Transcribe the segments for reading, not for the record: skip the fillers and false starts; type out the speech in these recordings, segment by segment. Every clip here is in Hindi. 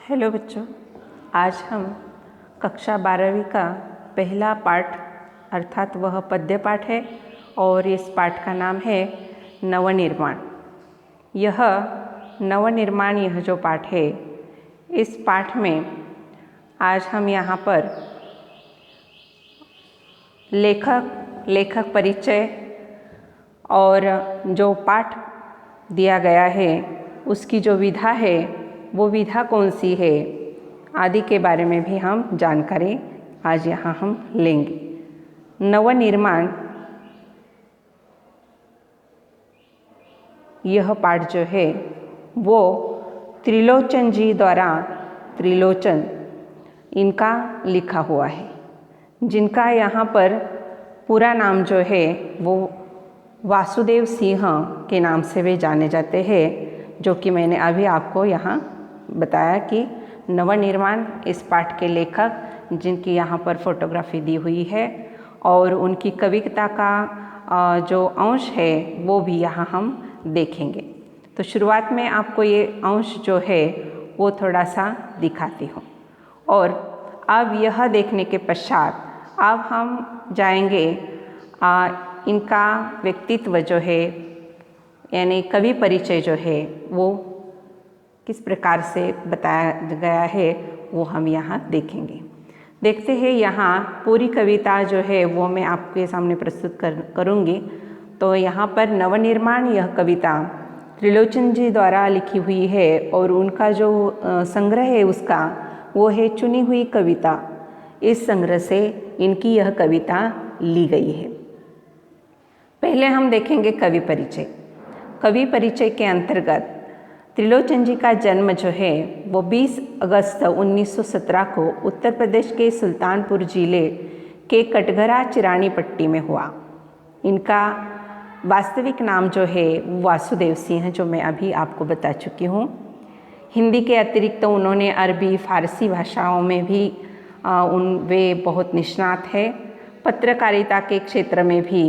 हेलो बच्चों, आज हम कक्षा 12वीं का पहला पाठ अर्थात वह पद्य पाठ है और इस पाठ का नाम है नवनिर्माण। यह नवनिर्माण यह जो पाठ है, इस पाठ में आज हम यहाँ पर लेखक परिचय और जो पाठ दिया गया है उसकी जो विधा है वो विधा कौन सी है आदि के बारे में भी हम जानकारी आज यहाँ हम लेंगे। नवनिर्माण यह पाठ जो है वो त्रिलोचन जी द्वारा, त्रिलोचन इनका लिखा हुआ है, जिनका यहाँ पर पूरा नाम जो है वो वासुदेव सिंह के नाम से वे जाने जाते हैं, जो कि मैंने अभी आपको यहाँ बताया कि नवनिर्माण इस पाठ के लेखक जिनकी यहाँ पर फोटोग्राफी दी हुई है और उनकी कविता का जो अंश है वो भी यहाँ हम देखेंगे। तो शुरुआत में आपको ये अंश जो है वो थोड़ा सा दिखाती हूँ और अब यह देखने के पश्चात अब हम जाएंगे इनका व्यक्तित्व जो है यानी कवि परिचय जो है वो किस प्रकार से बताया गया है वो हम यहाँ देखेंगे। देखते हैं यहाँ पूरी कविता जो है वो मैं आपके सामने प्रस्तुत करूँगी। तो यहाँ पर नवनिर्माण यह कविता त्रिलोचन जी द्वारा लिखी हुई है और उनका जो संग्रह है उसका वो है चुनी हुई कविता। इस संग्रह से इनकी यह कविता ली गई है। पहले हम देखेंगे कवि परिचय। कवि परिचय के अंतर्गत त्रिलोचन जी का जन्म जो है वो 20 अगस्त 1917 को उत्तर प्रदेश के सुल्तानपुर जिले के कटघरा चिरानी पट्टी में हुआ। इनका वास्तविक नाम जो है वासुदेव सिंह, जो मैं अभी आपको बता चुकी हूँ। हिंदी के अतिरिक्त तो उन्होंने अरबी फारसी भाषाओं में भी वे बहुत निष्णात है। पत्रकारिता के क्षेत्र में भी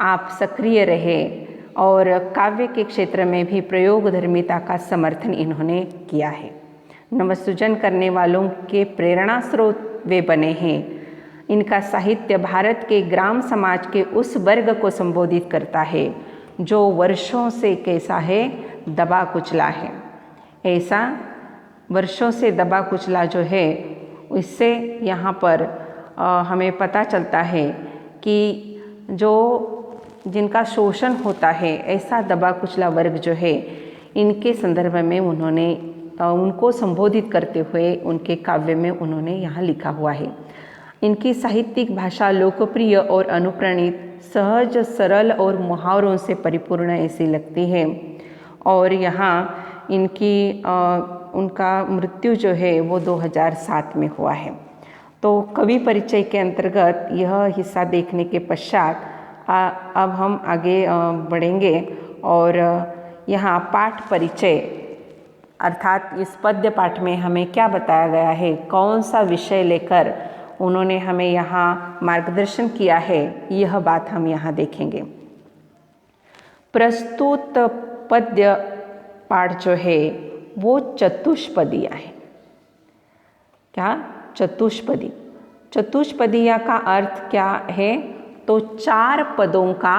आप सक्रिय रहे और काव्य के क्षेत्र में भी प्रयोगधर्मिता का समर्थन इन्होंने किया है। नवसृजन करने वालों के प्रेरणा स्रोत वे बने हैं। इनका साहित्य भारत के ग्राम समाज के उस वर्ग को संबोधित करता है जो वर्षों से कैसा है, दबा कुचला है। ऐसा वर्षों से दबा कुचला जो है, इससे यहाँ पर हमें पता चलता है कि जो जिनका शोषण होता है, ऐसा दबा कुचला वर्ग जो है, इनके संदर्भ में उन्होंने उनको संबोधित करते हुए उनके काव्य में उन्होंने यहाँ लिखा हुआ है। इनकी साहित्यिक भाषा लोकप्रिय और अनुप्राणित, सहज, सरल और मुहावरों से परिपूर्ण ऐसी लगती है। और यहाँ इनकी उनका मृत्यु जो है वो 2007 में हुआ है। तो कवि परिचय के अंतर्गत यह हिस्सा देखने के पश्चात अब हम आगे बढ़ेंगे और यहाँ पाठ परिचय अर्थात इस पद्य पाठ में हमें क्या बताया गया है, कौन सा विषय लेकर उन्होंने हमें यहाँ मार्गदर्शन किया है, यह बात हम यहाँ देखेंगे। प्रस्तुत पद्य पाठ जो है वो चतुष्पदीय है। क्या? चतुष्पदी। चतुष्पदीय का अर्थ क्या है? तो 4 पदों का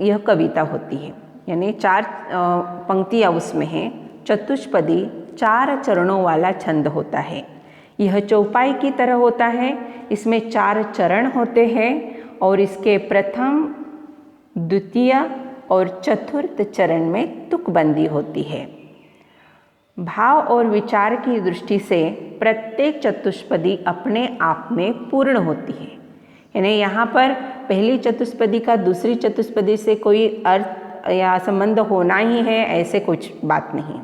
यह कविता होती है, यानी 4 पंक्तियाँ उसमें हैं। चतुष्पदी 4 चरणों वाला छंद होता है। यह चौपाई की तरह होता है। इसमें 4 चरण होते हैं और इसके प्रथम, द्वितीय और चतुर्थ चरण में तुकबंदी होती है। भाव और विचार की दृष्टि से प्रत्येक चतुष्पदी अपने आप में पूर्ण होती है। यानी यहाँ पर पहली चतुष्पदी का दूसरी चतुष्पदी से कोई अर्थ या संबंध होना ही है, ऐसे कुछ बात नहीं।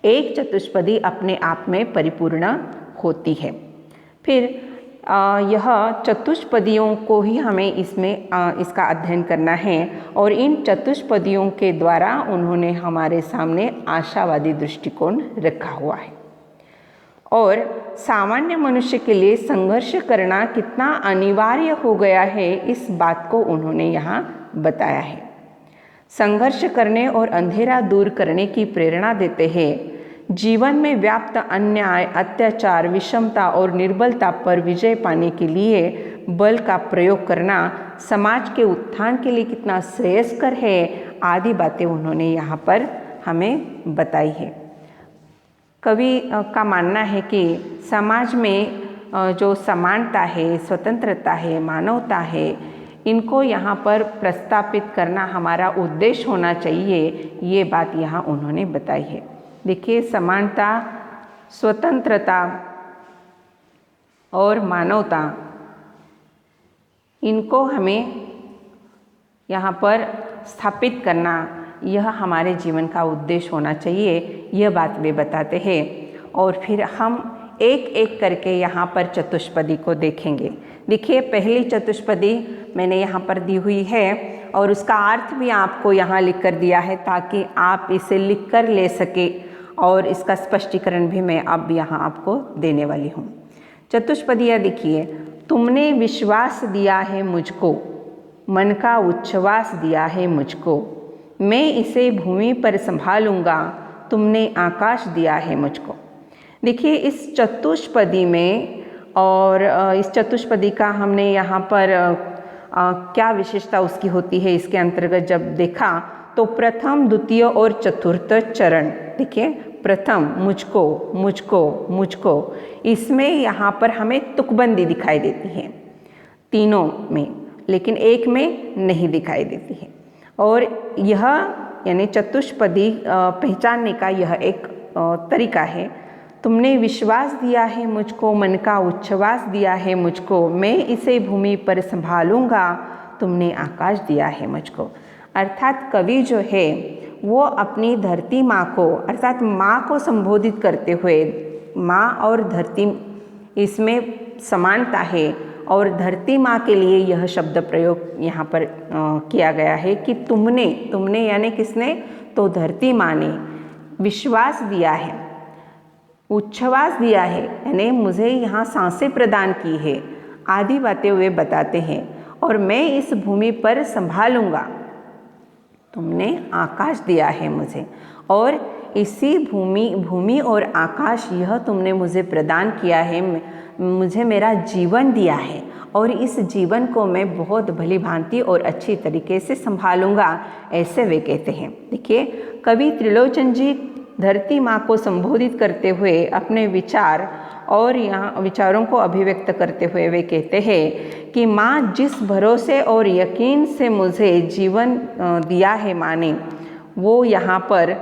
एक चतुष्पदी अपने आप में परिपूर्ण होती है। फिर यह चतुष्पदियों को ही हमें इसका अध्ययन करना है और इन चतुष्पदियों के द्वारा उन्होंने हमारे सामने आशावादी दृष्टिकोण रखा हुआ है। और सामान्य मनुष्य के लिए संघर्ष करना कितना अनिवार्य हो गया है, इस बात को उन्होंने यहाँ बताया है। संघर्ष करने और अंधेरा दूर करने की प्रेरणा देते हैं। जीवन में व्याप्त अन्याय, अत्याचार, विषमता और निर्बलता पर विजय पाने के लिए बल का प्रयोग करना समाज के उत्थान के लिए कितना श्रेयस्कर है, आदि बातें उन्होंने यहाँ पर हमें बताई है। कवि का मानना है कि समाज में जो समानता है, स्वतंत्रता है, मानवता है, इनको यहाँ पर प्रस्तापित करना हमारा उद्देश्य होना चाहिए, ये बात यहाँ उन्होंने बताई है। देखिए, समानता, स्वतंत्रता और मानवता, इनको हमें यहाँ पर स्थापित करना, यह हमारे जीवन का उद्देश्य होना चाहिए, यह बात वे बताते हैं। और फिर हम एक एक करके यहाँ पर चतुष्पदी को देखेंगे। देखिए, पहली चतुष्पदी मैंने यहाँ पर दी हुई है और उसका अर्थ भी आपको यहाँ लिख कर दिया है ताकि आप इसे लिख कर ले सके, और इसका स्पष्टीकरण भी मैं अब यहाँ आपको देने वाली हूँ। चतुष्पदियाँ देखिए, तुमने विश्वास दिया है मुझको, मन का उच्छ्वास दिया है मुझको, मैं इसे भूमि पर संभालूंगा, तुमने आकाश दिया है मुझको। देखिए, इस चतुष्पदी में और इस चतुष्पदी का हमने यहाँ पर क्या विशेषता उसकी होती है, इसके अंतर्गत जब देखा तो प्रथम, द्वितीय और चतुर्थ चरण, देखिए, प्रथम मुझको, मुझको, मुझको, इसमें यहाँ पर हमें तुकबंदी दिखाई देती है तीनों में, लेकिन एक में नहीं दिखाई देती है। और यह यानी चतुष्पदी पहचानने का यह एक तरीका है। तुमने विश्वास दिया है मुझको, मन का उच्छ्वास दिया है मुझको, मैं इसे भूमि पर संभालूंगा, तुमने आकाश दिया है मुझको। अर्थात कवि जो है वो अपनी धरती माँ को, अर्थात माँ को संबोधित करते हुए, माँ और धरती इसमें समानता है, और धरती माँ के लिए यह शब्द प्रयोग यहाँ पर किया गया है कि तुमने यानी किसने, तो धरती माँ ने विश्वास दिया है, उच्छ्वास दिया है, यानी मुझे यहाँ सांसें प्रदान की है, आदि बातें वे बताते हैं। और मैं इस भूमि पर संभालूंगा, तुमने आकाश दिया है मुझे, और इसी भूमि और आकाश यह तुमने मुझे प्रदान किया है, मुझे मेरा जीवन दिया है, और इस जीवन को मैं बहुत भली भांति और अच्छी तरीके से संभालूंगा, ऐसे वे कहते हैं। देखिए, कवि त्रिलोचन जी धरती माँ को संबोधित करते हुए अपने विचार और यहाँ विचारों को अभिव्यक्त करते हुए वे कहते हैं कि माँ जिस भरोसे और यकीन से मुझे जीवन दिया है माँ ने, वो यहाँ पर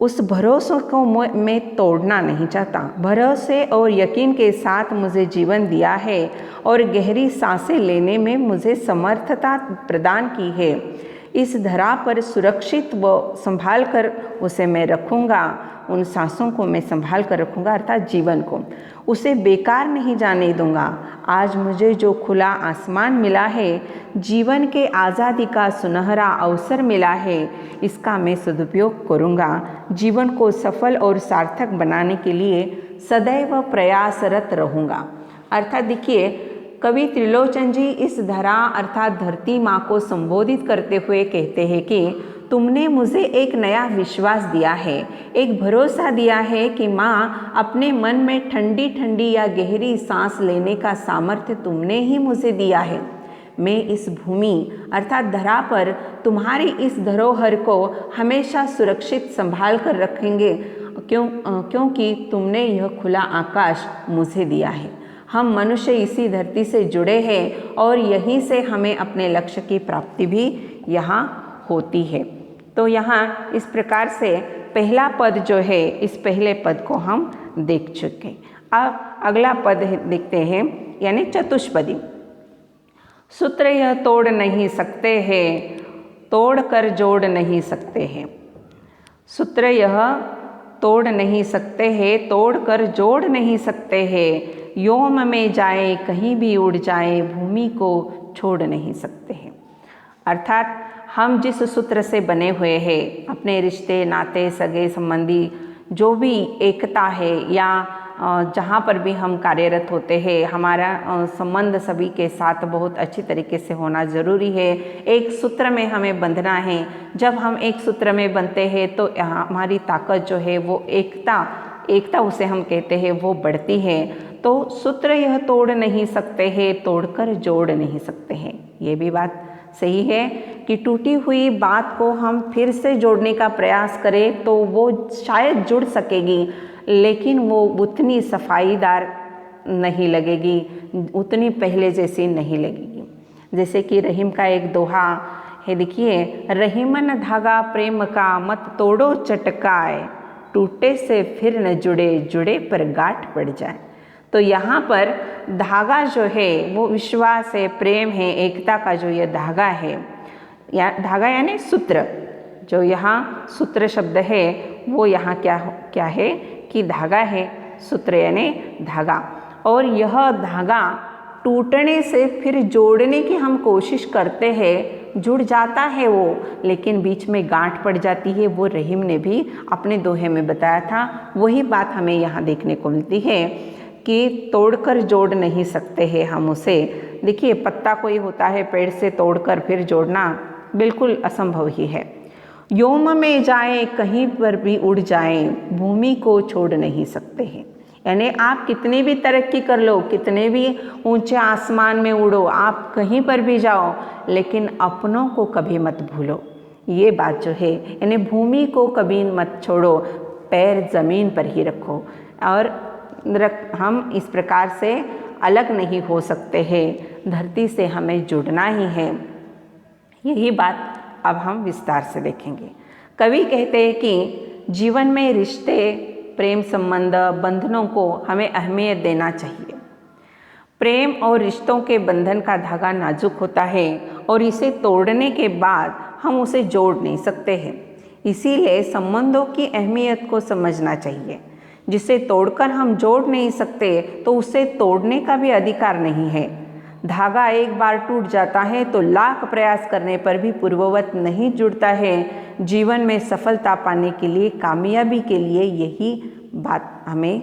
उस भरोसे को मैं तोड़ना नहीं चाहता। भरोसे और यकीन के साथ मुझे जीवन दिया है और गहरी सांसें लेने में मुझे समर्थता प्रदान की है। इस धरा पर सुरक्षित व संभाल कर उसे मैं रखूँगा, उन सांसों को मैं संभाल कर रखूँगा, अर्थात जीवन को, उसे बेकार नहीं जाने दूँगा। आज मुझे जो खुला आसमान मिला है, जीवन के आज़ादी का सुनहरा अवसर मिला है, इसका मैं सदुपयोग करूँगा। जीवन को सफल और सार्थक बनाने के लिए सदैव प्रयासरत रहूँगा। अर्थात देखिए, कवि त्रिलोचन जी इस धरा अर्थात धरती माँ को संबोधित करते हुए कहते हैं कि तुमने मुझे एक नया विश्वास दिया है, एक भरोसा दिया है कि माँ अपने मन में ठंडी ठंडी या गहरी सांस लेने का सामर्थ्य तुमने ही मुझे दिया है। मैं इस भूमि अर्थात धरा पर तुम्हारी इस धरोहर को हमेशा सुरक्षित संभाल कर रखेंगे, क्योंकि तुमने यह खुला आकाश मुझे दिया है। हम मनुष्य इसी धरती से जुड़े हैं और यहीं से हमें अपने लक्ष्य की प्राप्ति भी यहाँ होती है। तो यहाँ इस प्रकार से पहला पद जो है, इस पहले पद को हम देख चुके। अब अगला पद देखते हैं, यानी चतुष्पदी। सूत्र यह तोड़ नहीं सकते हैं, तोड़ कर जोड़ नहीं सकते हैं। सूत्र यह तोड़ नहीं सकते हैं, तोड़ कर जोड़ नहीं सकते हैं। व्योम में जाए, कहीं भी उड़ जाए, भूमि को छोड़ नहीं सकते हैं। अर्थात हम जिस सूत्र से बने हुए हैं, अपने रिश्ते नाते सगे संबंधी जो भी एकता है या जहाँ पर भी हम कार्यरत होते हैं, हमारा संबंध सभी के साथ बहुत अच्छी तरीके से होना ज़रूरी है। एक सूत्र में हमें बंधना है। जब हम एक सूत्र में बंधते हैं तो हमारी ताकत जो है वो एकता उसे हम कहते हैं, वो बढ़ती है। तो सूत्र यह तोड़ नहीं सकते हैं, तोड़कर जोड़ नहीं सकते हैं। ये भी बात सही है कि टूटी हुई बात को हम फिर से जोड़ने का प्रयास करें तो वो शायद जुड़ सकेगी, लेकिन वो उतनी सफाईदार नहीं लगेगी, उतनी पहले जैसी नहीं लगेगी। जैसे कि रहीम का एक दोहा है, देखिए, रहीमन धागा प्रेम का मत तोड़ो चटकाए, टूटे से फिर न जुड़े, जुड़े पर गांठ पड़ जाए। तो यहाँ पर धागा जो है वो विश्वास है, प्रेम है, एकता का जो ये धागा है, या धागा यानी सूत्र, जो यहाँ सूत्र शब्द है वो यहाँ क्या है कि धागा है, सूत्र यानी धागा। और यह धागा टूटने से फिर जोड़ने की हम कोशिश करते हैं, जुड़ जाता है वो, लेकिन बीच में गांठ पड़ जाती है। वो रहीम ने भी अपने दोहे में बताया था। वही बात हमें यहाँ देखने को मिलती है कि तोड़कर जोड़ नहीं सकते हैं हम उसे। देखिए, पत्ता कोई होता है, पेड़ से तोड़कर फिर जोड़ना बिल्कुल असंभव ही है। व्योम में जाए, कहीं पर भी उड़ जाए, भूमि को छोड़ नहीं सकते हैं। यानी आप कितनी भी तरक्की कर लो, कितने भी ऊंचे आसमान में उड़ो, आप कहीं पर भी जाओ, लेकिन अपनों को कभी मत भूलो। ये बात जो है, यानी भूमि को कभी मत छोड़ो, पैर ज़मीन पर ही रखो। और हम इस प्रकार से अलग नहीं हो सकते हैं, धरती से हमें जुड़ना ही है। यही बात अब हम विस्तार से देखेंगे। कवि कहते हैं कि जीवन में रिश्ते, प्रेम संबंध, बंधनों को हमें अहमियत देना चाहिए। प्रेम और रिश्तों के बंधन का धागा नाजुक होता है और इसे तोड़ने के बाद हम उसे जोड़ नहीं सकते हैं। इसीलिए संबंधों की अहमियत को समझना चाहिए। जिसे तोड़कर हम जोड़ नहीं सकते तो उसे तोड़ने का भी अधिकार नहीं है। धागा एक बार टूट जाता है तो लाख प्रयास करने पर भी पूर्ववत नहीं जुड़ता है। जीवन में सफलता पाने के लिए, कामयाबी के लिए यही बात हमें,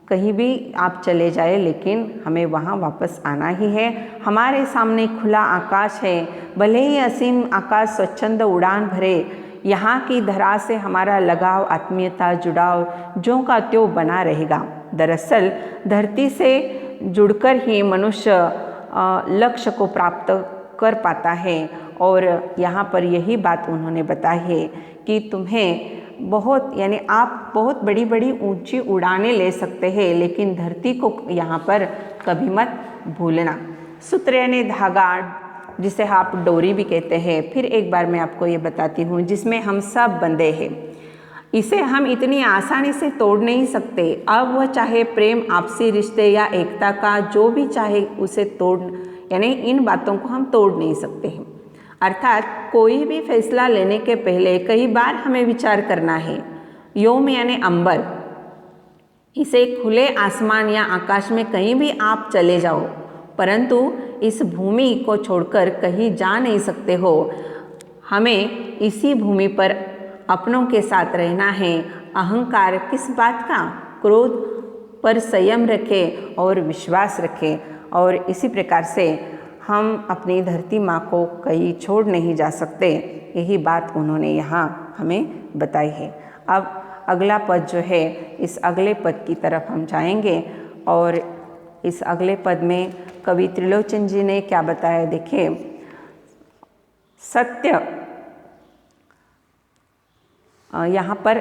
कहीं भी आप चले जाए लेकिन हमें वहाँ वापस आना ही है। हमारे सामने खुला आकाश है, भले ही असीम आकाश स्वच्छंद उड़ान भरे, यहाँ की धरा से हमारा लगाव, आत्मीयता, जुड़ाव ज्यों का त्यों बना रहेगा। दरअसल धरती से जुड़कर ही मनुष्य लक्ष्य को प्राप्त कर पाता है। और यहाँ पर यही बात उन्होंने बताई है कि तुम्हें बहुत, यानी आप बहुत बड़ी बड़ी ऊंची उड़ानें ले सकते हैं, लेकिन धरती को यहाँ पर कभी मत भूलना। सूत्र यानी धागा, जिसे आप डोरी भी कहते हैं। फिर एक बार मैं आपको ये बताती हूँ, जिसमें हम सब बंधे हैं। इसे हम इतनी आसानी से तोड़ नहीं सकते। अब वह चाहे प्रेम, आपसी रिश्ते या एकता का जो भी चाहे उसे तोड़, यानी इन बातों को हम तोड़ नहीं सकते हैं। अर्थात कोई भी फैसला लेने के पहले कई बार हमें विचार करना है। व्योम यानी अंबर, इसे खुले आसमान या आकाश में कहीं भी आप चले जाओ, परंतु इस भूमि को छोड़कर कहीं जा नहीं सकते हो। हमें इसी भूमि पर अपनों के साथ रहना है। अहंकार किस बात का, क्रोध पर संयम रखें और विश्वास रखें। और इसी प्रकार से हम अपनी धरती माँ को कहीं छोड़ नहीं जा सकते। यही बात उन्होंने यहाँ हमें बताई है। अब अगला पद जो है, इस अगले पद की तरफ हम जाएंगे। और इस अगले पद में कवि त्रिलोचन जी ने क्या बताया, देखिए। सत्य, यहाँ पर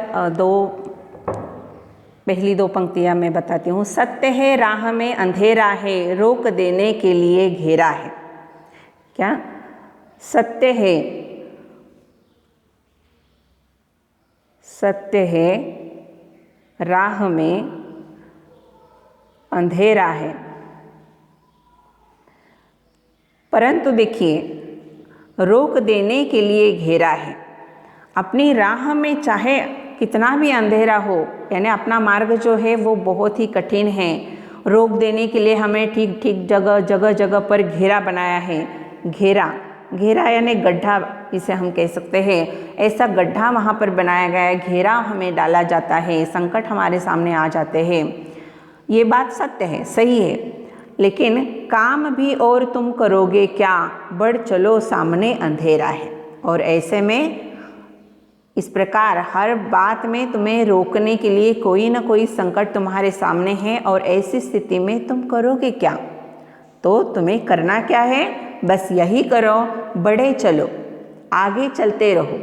पहली दो पंक्तियाँ मैं बताती हूँ। सत्य है राह में अंधेरा है, रोक देने के लिए घेरा है। क्या सत्य है? सत्य है राह में अंधेरा है, परंतु देखिए रोक देने के लिए घेरा है। अपनी राह में चाहे कितना भी अंधेरा हो, यानी अपना मार्ग जो है वो बहुत ही कठिन है, रोक देने के लिए हमें ठीक ठीक जगह जगह पर घेरा बनाया है। घेरा यानी गड्ढा, इसे हम कह सकते हैं। ऐसा गड्ढा वहाँ पर बनाया गया है, घेरा हमें डाला जाता है, संकट हमारे सामने आ जाते हैं। ये बात सत्य है, सही है, लेकिन काम भी और तुम करोगे क्या, बढ़ चलो सामने अंधेरा है। और ऐसे में इस प्रकार हर बात में तुम्हें रोकने के लिए कोई ना कोई संकट तुम्हारे सामने है, और ऐसी स्थिति में तुम करोगे क्या। तो तुम्हें करना क्या है, बस यही करो, बढ़े चलो, आगे चलते रहो,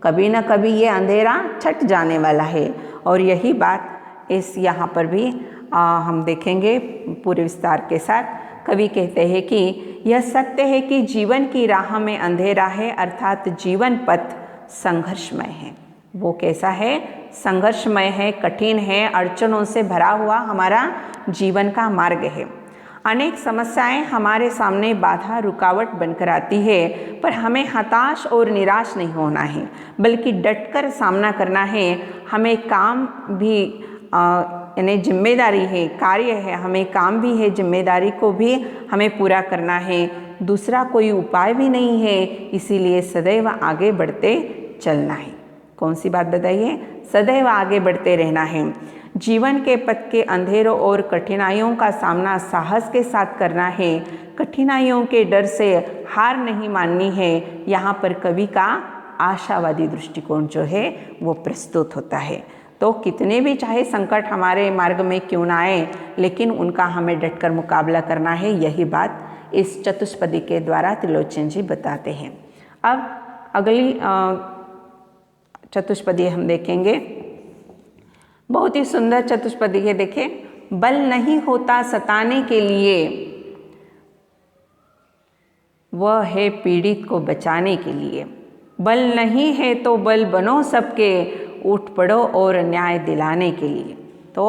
कभी ना कभी ये अंधेरा छट जाने वाला है। और यही बात इस यहाँ पर भी हम देखेंगे पूरे विस्तार के साथ। कवि कहते हैं कि यह सत्य है कि जीवन की राह में अंधेरा है, अर्थात जीवन पथ संघर्षमय है। वो कैसा है, संघर्षमय है, कठिन है, अड़चनों से भरा हुआ हमारा जीवन का मार्ग है। अनेक समस्याएं हमारे सामने बाधा रुकावट बनकर आती है, पर हमें हताश और निराश नहीं होना है, बल्कि डटकर सामना करना है। हमें काम भी यानी जिम्मेदारी है, कार्य है, हमें काम भी है, जिम्मेदारी को भी हमें पूरा करना है, दूसरा कोई उपाय भी नहीं है, इसीलिए सदैव आगे बढ़ते चलना है। कौन सी बात बताइए, सदैव आगे बढ़ते रहना है। जीवन के पथ के अंधेरों और कठिनाइयों का सामना साहस के साथ करना है, कठिनाइयों के डर से हार नहीं माननी है। यहाँ पर कवि का आशावादी दृष्टिकोण जो है वो प्रस्तुत होता है। तो कितने भी चाहे संकट हमारे मार्ग में क्यों ना आए, लेकिन उनका हमें डटकर मुकाबला करना है, यही बात इस चतुष्पदी के द्वारा त्रिलोचन जी बताते हैं। अब अगली चतुष्पदी हम देखेंगे, बहुत ही सुंदर चतुष्पदी है। देखें, बल नहीं होता सताने के लिए, वह है पीड़ित को बचाने के लिए। बल नहीं है तो बल बनो सबके, उठ पड़ो और न्याय दिलाने के लिए। तो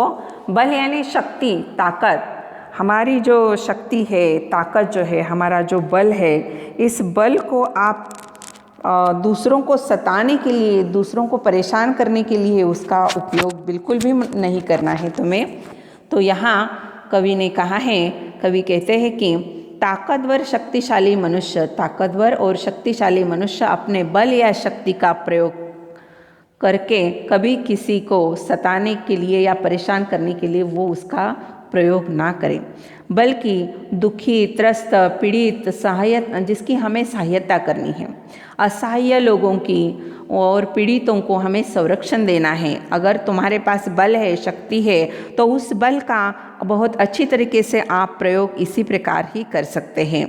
बल यानी शक्ति, ताकत, हमारी जो शक्ति है, ताकत जो है, हमारा जो बल है, इस बल को आप दूसरों को सताने के लिए, दूसरों को परेशान करने के लिए उसका उपयोग बिल्कुल भी नहीं करना है तुम्हें। तो यहाँ कवि ने कहा है, कवि कहते हैं कि ताकतवर शक्तिशाली मनुष्य, ताकतवर और शक्तिशाली मनुष्य अपने बल या शक्ति का प्रयोग करके कभी किसी को सताने के लिए या परेशान करने के लिए वो उसका प्रयोग ना करें, बल्कि दुखी, त्रस्त, पीड़ित, सहायत, जिसकी हमें सहायता करनी है, असहाय लोगों की और पीड़ितों को हमें संरक्षण देना है। अगर तुम्हारे पास बल है, शक्ति है, तो उस बल का बहुत अच्छी तरीके से आप प्रयोग इसी प्रकार ही कर सकते हैं।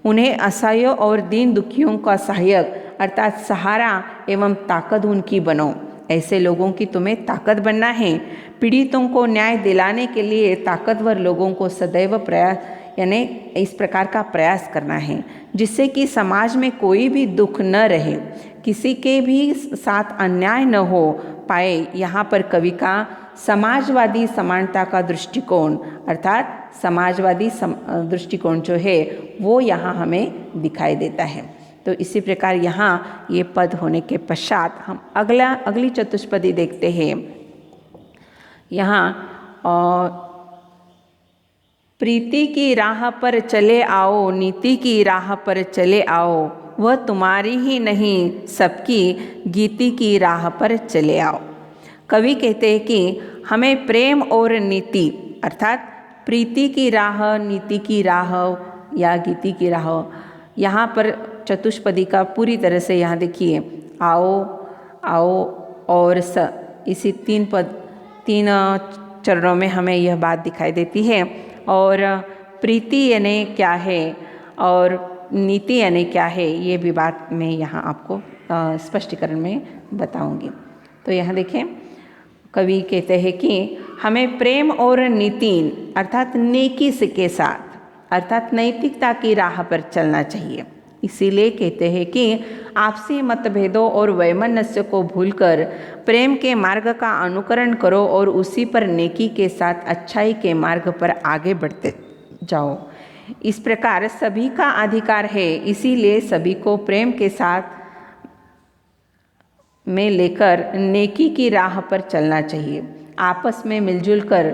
उन्हें असहाय और दीन दुखियों का सहायक अर्थात सहारा एवं ताकत उनकी बनो। ऐसे लोगों की तुम्हें ताकत बनना है। पीड़ितों को न्याय दिलाने के लिए ताकतवर लोगों को सदैव प्रयास यानी इस प्रकार का प्रयास करना है, जिससे कि समाज में कोई भी दुख न रहे, किसी के भी साथ अन्याय न हो पाए। यहाँ पर कवि का समाजवादी समानता का दृष्टिकोण अर्थात समाजवादी दृष्टिकोण जो है वो यहाँ हमें दिखाई देता है। तो इसी प्रकार यहाँ ये पद होने के पश्चात हम अगली चतुष्पदी देखते हैं। यहाँ प्रीति की राह पर चले आओ, नीति की राह पर चले आओ, वह तुम्हारी ही नहीं सबकी, गीति की राह पर चले आओ। कवि कहते हैं कि हमें प्रेम और नीति अर्थात प्रीति की राह, नीति की राह या गीति की राह, यहाँ पर चतुष्पदी का पूरी तरह से यहाँ देखिए आओ, आओ और स, इसी तीन चरणों में हमें यह बात दिखाई देती है। और प्रीति यानी क्या है और नीति यानी क्या है, ये भी बात मैं यहाँ आपको स्पष्टीकरण में बताऊंगी। तो यहाँ देखें, कवि कहते हैं कि हमें प्रेम और नीति अर्थात नेकी के साथ अर्थात नैतिकता की राह पर चलना चाहिए। इसीलिए कहते हैं कि आपसी मतभेदों और वैमनस्य को भूलकर प्रेम के मार्ग का अनुकरण करो और उसी पर नेकी के साथ अच्छाई के मार्ग पर आगे बढ़ते जाओ। इस प्रकार सभी का अधिकार है, इसीलिए सभी को प्रेम के साथ में लेकर नेकी की राह पर चलना चाहिए। आपस में मिलजुल कर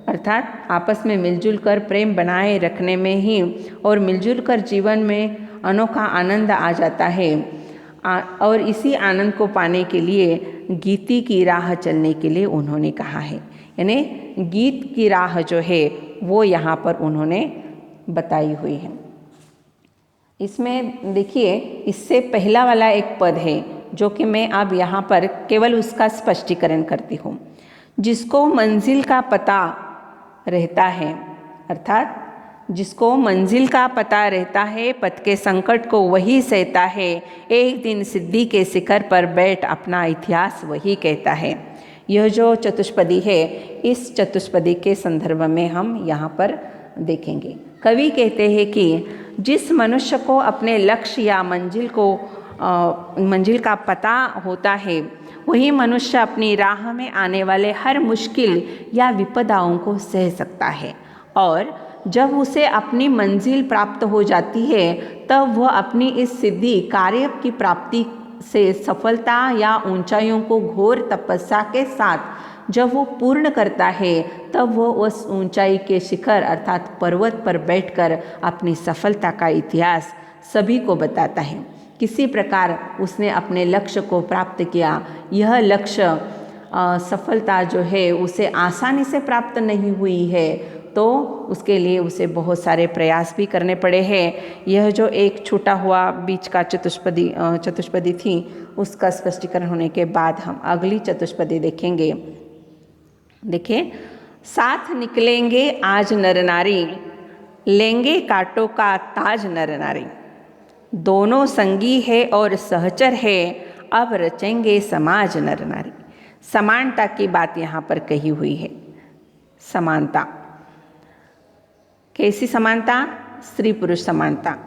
अर्थात आपस में मिलजुल कर प्रेम बनाए रखने में ही और मिलजुल कर जीवन में अनोखा आनंद आ जाता है। और इसी आनंद को पाने के लिए गीति की राह चलने के लिए उन्होंने कहा है। यानी गीत की राह जो है वो यहाँ पर उन्होंने बताई हुई है। इसमें देखिए, इससे पहला वाला एक पद है जो कि मैं अब यहाँ पर केवल उसका स्पष्टीकरण करती हूँ। जिसको मंजिल का पता रहता है, अर्थात जिसको मंजिल का पता रहता है, पथ के संकट को वही सहता है, एक दिन सिद्धि के शिखर पर बैठ अपना इतिहास वही कहता है। यह जो चतुष्पदी है, इस चतुष्पदी के संदर्भ में हम यहाँ पर देखेंगे। कवि कहते हैं कि जिस मनुष्य को अपने लक्ष्य या मंजिल का पता होता है, वही मनुष्य अपनी राह में आने वाले हर मुश्किल या विपदाओं को सह सकता है, और जब उसे अपनी मंजिल प्राप्त हो जाती है तब वह अपनी इस सिद्धि कार्य की प्राप्ति से सफलता या ऊंचाइयों को घोर तपस्या के साथ जब वो पूर्ण करता है, तब वो उस ऊंचाई के शिखर अर्थात पर्वत पर बैठकर अपनी सफलता का इतिहास सभी को बताता है। किसी प्रकार उसने अपने लक्ष्य को प्राप्त किया। यह लक्ष्य सफलता जो है उसे आसानी से प्राप्त नहीं हुई है, तो उसके लिए उसे बहुत सारे प्रयास भी करने पड़े हैं। यह जो एक छूटा हुआ बीच का चतुष्पदी थी, उसका स्पष्टीकरण होने के बाद हम अगली चतुष्पदी देखेंगे। देखिए, साथ निकलेंगे आज नर नारी, लेंगे कांटों का ताज नर नारी, दोनों संगी है और सहचर है, अब रचेंगे समाज नर नारी। समानता की बात यहाँ पर कही हुई है। समानता, कैसी समानता? स्त्री पुरुष समानता।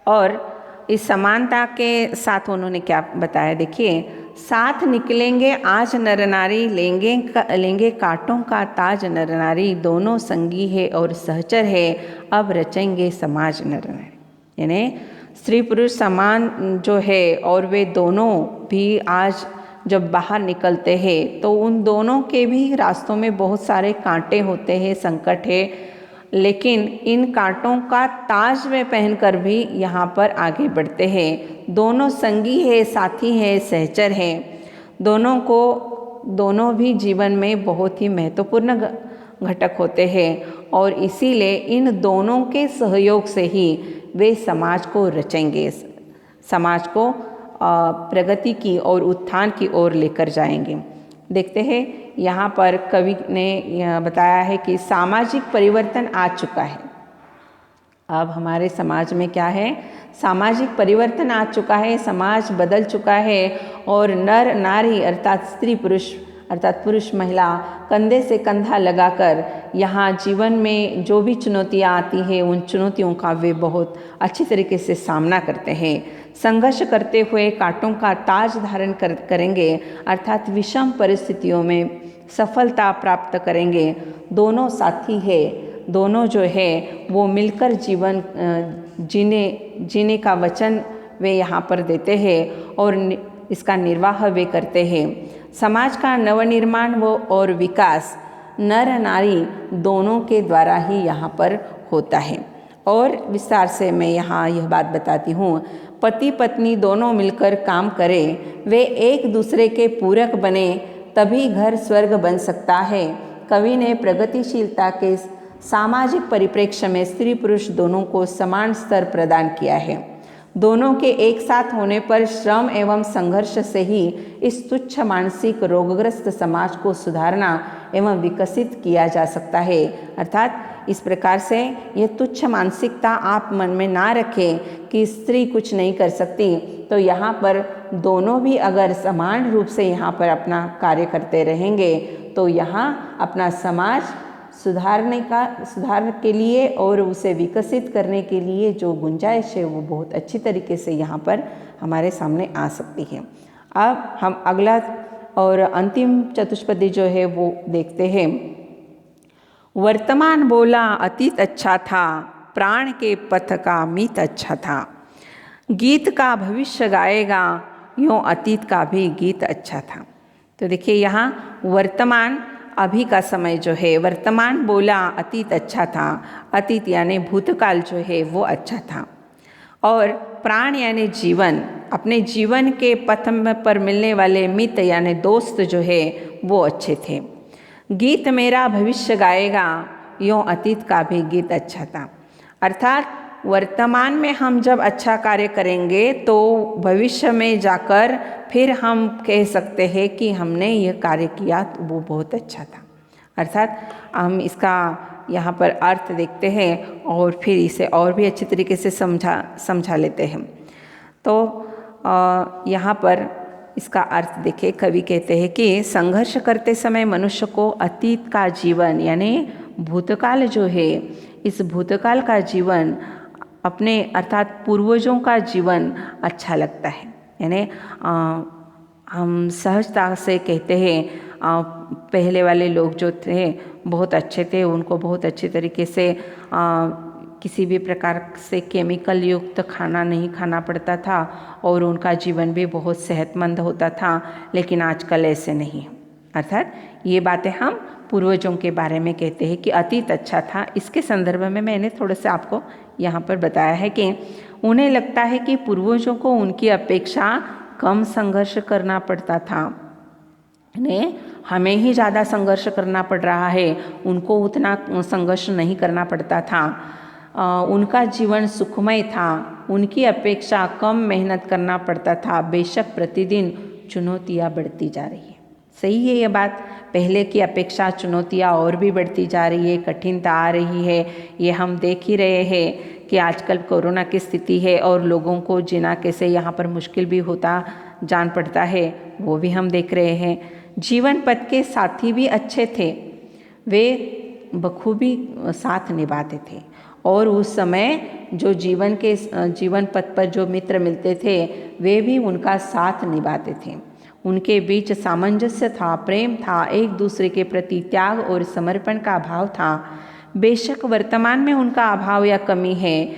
और इस समानता के साथ उन्होंने क्या बताया, देखिए, साथ निकलेंगे आज नर नारी, लेंगे कांटों का ताज नर नारी, दोनों संगी है और सहचर है, अब रचेंगे समाज नर नारी। यानी स्त्री पुरुष समान जो है, और वे दोनों भी आज जब बाहर निकलते हैं तो उन दोनों के भी रास्तों में बहुत सारे कांटे होते हैं, संकट है, लेकिन इन कांटों का ताज वे पहनकर भी यहाँ पर आगे बढ़ते हैं। दोनों संगी है, साथी है, सहचर हैं, दोनों भी जीवन में बहुत ही महत्वपूर्ण घटक होते हैं, और इसीलिए इन दोनों के सहयोग से ही वे समाज को रचेंगे, समाज को प्रगति की और उत्थान की ओर लेकर जाएंगे। देखते हैं, यहाँ पर कवि ने बताया है कि सामाजिक परिवर्तन आ चुका है। अब हमारे समाज में क्या है? सामाजिक परिवर्तन आ चुका है, समाज बदल चुका है, और नर नारी अर्थात स्त्री पुरुष अर्थात पुरुष महिला कंधे से कंधा लगाकर यहाँ जीवन में जो भी चुनौतियाँ आती हैं, उन चुनौतियों का वे बहुत अच्छी तरीके से सामना करते हैं। संघर्ष करते हुए कांटों का ताज धारण करेंगे, अर्थात विषम परिस्थितियों में सफलता प्राप्त करेंगे। दोनों साथी है, दोनों जो है वो मिलकर जीवन जीने का वचन वे यहाँ पर देते हैं और इसका निर्वाह वे करते हैं। समाज का नवनिर्माण व और विकास नर नारी दोनों के द्वारा ही यहाँ पर होता है। और विस्तार से मैं यहाँ यह बात बताती हूँ, पति पत्नी दोनों मिलकर काम करें, वे एक दूसरे के पूरक बने, तभी घर स्वर्ग बन सकता है। कवि ने प्रगतिशीलता के सामाजिक परिप्रेक्ष्य में स्त्री पुरुष दोनों को समान स्तर प्रदान किया है। दोनों के एक साथ होने पर श्रम एवं संघर्ष से ही इस तुच्छ मानसिक रोगग्रस्त समाज को सुधारना एवं विकसित किया जा सकता है। अर्थात इस प्रकार से यह तुच्छ मानसिकता आप मन में ना रखें कि स्त्री कुछ नहीं कर सकती, तो यहाँ पर दोनों भी अगर समान रूप से यहाँ पर अपना कार्य करते रहेंगे तो यहाँ अपना समाज सुधार के लिए और उसे विकसित करने के लिए जो गुंजाइश है वो बहुत अच्छी तरीके से यहाँ पर हमारे सामने आ सकती है। अब हम अगला और अंतिम चतुष्पदी जो है वो देखते हैं। वर्तमान बोला अतीत अच्छा था, प्राण के पथ का मीत अच्छा था, गीत का भविष्य गाएगा, यूँ अतीत का भी गीत अच्छा था। तो देखिए यहाँ वर्तमान अभी का समय जो है, वर्तमान बोला अतीत अच्छा था, अतीत यानी भूतकाल जो है वो अच्छा था। और प्राण यानी जीवन, अपने जीवन के पथ पर मिलने वाले मित्र यानी दोस्त जो है वो अच्छे थे। गीत मेरा भविष्य गाएगा, यूँ अतीत का भी गीत अच्छा था। अर्थात वर्तमान में हम जब अच्छा कार्य करेंगे तो भविष्य में जाकर फिर हम कह सकते हैं कि हमने ये कार्य किया तो वो बहुत अच्छा था। अर्थात हम इसका यहाँ पर अर्थ देखते हैं और फिर इसे और भी अच्छी तरीके से समझा लेते हैं। तो यहाँ पर इसका अर्थ देखिए, कवि कहते हैं कि संघर्ष करते समय मनुष्य को अतीत का जीवन यानी भूतकाल जो है, इस भूतकाल का जीवन अपने अर्थात पूर्वजों का जीवन अच्छा लगता है। यानी हम सहजता से कहते हैं पहले वाले लोग जो थे बहुत अच्छे थे, उनको बहुत अच्छे तरीके से किसी भी प्रकार से केमिकल युक्त खाना नहीं खाना पड़ता था और उनका जीवन भी बहुत सेहतमंद होता था। लेकिन आजकल ऐसे नहीं। अर्थात ये बातें हम पूर्वजों के बारे में कहते हैं कि अतीत अच्छा था। इसके संदर्भ में मैंने थोड़ा सा आपको यहाँ पर बताया है कि उन्हें लगता है कि पूर्वजों को उनकी अपेक्षा कम संघर्ष करना पड़ता था, हमें ही ज़्यादा संघर्ष करना पड़ रहा है, उनको उतना संघर्ष नहीं करना पड़ता था। उनका जीवन सुखमय था, उनकी अपेक्षा कम मेहनत करना पड़ता था। बेशक प्रतिदिन चुनौतियाँ बढ़ती जा रही है। सही है ये बात, पहले की अपेक्षा चुनौतियाँ और भी बढ़ती जा रही है, कठिनता आ रही है। ये हम देख ही रहे हैं कि आजकल कोरोना की स्थिति है और लोगों को जीना कैसे यहाँ पर मुश्किल भी होता जान पड़ता है, वो भी हम देख रहे हैं। जीवन पथ के साथी भी अच्छे थे, वे बखूबी साथ निभाते थे। और उस समय जो जीवन पथ पर जो मित्र मिलते थे वे भी उनका साथ निभाते थे। उनके बीच सामंजस्य था, प्रेम था, एक दूसरे के प्रति त्याग और समर्पण का भाव था। बेशक वर्तमान में उनका अभाव या कमी है,